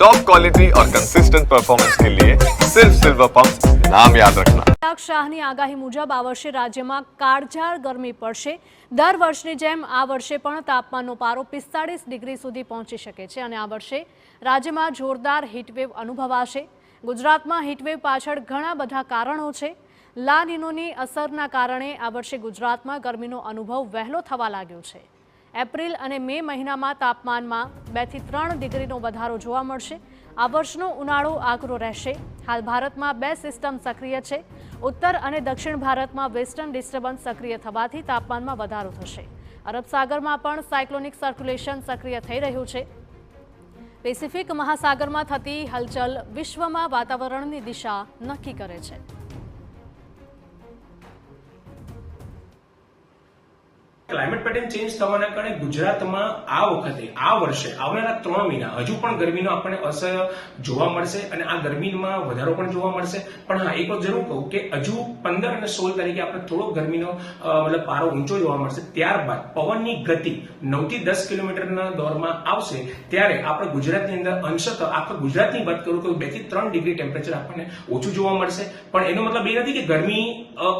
Top quality और consistent performance के लिए सिर्फ सिल्वर पंप नाम याद रखना। શાહની આગાહી મુજબ આ વર્ષે રાજ્યમાં કાળઝાળ ગરમી પડશે। દર વર્ષની જેમ આ વર્ષે પણ તાપમાનનો પારો 45 ડિગ્રી સુધી પહોંચી શકે છે અને આ વર્ષે રાજ્યમાં જોરદાર હીટવેવ અનુભવાશે। ગુજરાતમાં હીટવેવ પાછળ ઘણા બધા કારણો છે। લા નિનોની અસરના કારણે આ વર્ષે ગુજરાતમાં ગરમીનો અનુભવ વહેલો થવા લાગ્યો છે। એપ્રિલ અને મે મહિનામાં તાપમાનમાં 2 થી 3 ડિગ્રીનો વધારો જોવા મળશે। આ વર્ષનો ઉનાળો આકરો રહેશે। હાલ ભારતમાં 2 સિસ્ટમ સક્રિય છે। ઉત્તર અને દક્ષિણ ભારતમાં વેસ્ટર્ન ડિસ્ટર્બન્સ સક્રિય થવાથી તાપમાનમાં વધારો થશે। અરબ સાગરમાં પણ સાયક્લોનિક સર્ક્યુલેશન સક્રિય થઈ રહ્યું છે। પેસિફિક મહાસાગરમાં થતી હલચલ વિશ્વમાં વાતાવરણની દિશા નક્કી કરે છે। ક્લાઇમેટ પેટર્ન ચેન્જ થવાના કારણે ગુજરાતમાં આ વખતે આ વર્ષે આવનારા 3 મહિના હજુ પણ ગરમીનો આપણને અસર જોવા મળશે અને આ ગરમીમાં વધારો પણ જોવા મળશે। પણ હા, એક વાત જરૂર કહું કે હજુ 15 અને 16 તારીખે આપણે થોડો ગરમીનો મતલબ પારો ઊંચો જોવા મળશે। ત્યારબાદ પવનની ગતિ 9 થી 10 કિલોમીટરના દોરમાં આવશે ત્યારે આપણે ગુજરાતની અંદર અંશતઃ આખા ગુજરાતની વાત કરું તો 2 થી 3 ડિગ્રી ટેમ્પરેચર આપણને ઓછું જોવા મળશે। પણ એનો મતલબ એ નથી કે ગરમી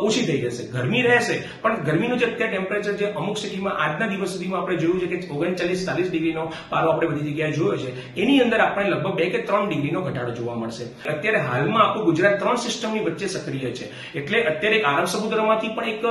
ઓછી થઈ જશે, ગરમી રહેશે, પણ ગરમીનું જે અત્યારે ટેમ્પરેચર જે અમુક સિટીમાં આજના દિવસ સુધીમાં આપણે જોયું છે કે 39-40 ડિગ્રીનો પારો આપણે બધી જગ્યાએ જોયો છે, એની અંદર આપણે લગભગ 2 કે 3 ડિગ્રીનો ઘટાડો જોવા મળશે। અત્યારે હાલમાં આખું ગુજરાત 3 સિસ્ટમની વચ્ચે સક્રિય છે, એટલે અત્યારે એક આરબ સમુદ્રમાંથી પણ એક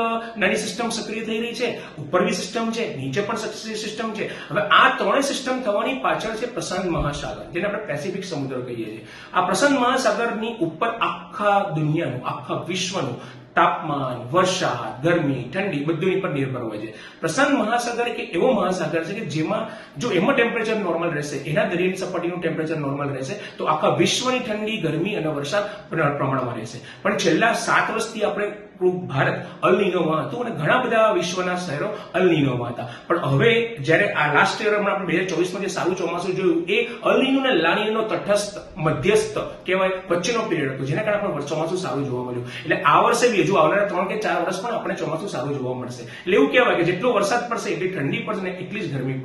નાની સિસ્ટમ સક્રિય થઈ રહી છે, ઉપરની સિસ્ટમ છે, નીચે પણ સક્રિય સિસ્ટમ છે। હવે આ ત્રણેય સિસ્ટમ થવાની પાછળ છે પ્રશાંત મહાસાગર, જેને આપણે પેસિફિક સમુદ્ર કહીએ છીએ। આ પ્રશાંત મહાસાગરની ઉપર આખા દુનિયાનું, આખા વિશ્વનું તાપમાન, વરસાદ, ગરમી, ઠંડી બધું પર નિર્ભર હોય છે। પ્રશાંત મહાસાગર એક એવો મહાસાગર છે કે જેમાં જો એમાં ટેમ્પરેચર નોર્મલ રહેશે, એના દરિયાની સપાટીનું ટેમ્પરેચર નોર્મલ રહેશે તો આખા વિશ્વની ઠંડી, ગરમી અને વરસાદ પ્રમાણમાં રહેશે। પણ છેલ્લા 7 વર્ષથી આપણે ભારત અલ નીનોમાં હતું અને ઘણા બધા વિશ્વના શહેરો અલ નીનોમાં હતા। પણ હવે જ્યારે આ લાસ્ટ યરમાં આપણે 2024માં જે સારું ચોમાસું જોયું એ અલ નીનો અને લા નીનોનો તટસ્થ મધ્યસ્થ કહેવાય વચ્ચેનો પિરિયડ હતો, જેના કારણે આપણે ચોમાસું સારું જોવા મળ્યું। એટલે આ વર્ષે બી હજુ આવનારા 3 કે 4 વર્ષ પણ આપણે ચોમાસું સારું જોવા મળશે। એટલે એવું કહેવાય કે જેટલો વરસાદ પડશે એટલી ઠંડી પડશે ને એટલી જ ગરમી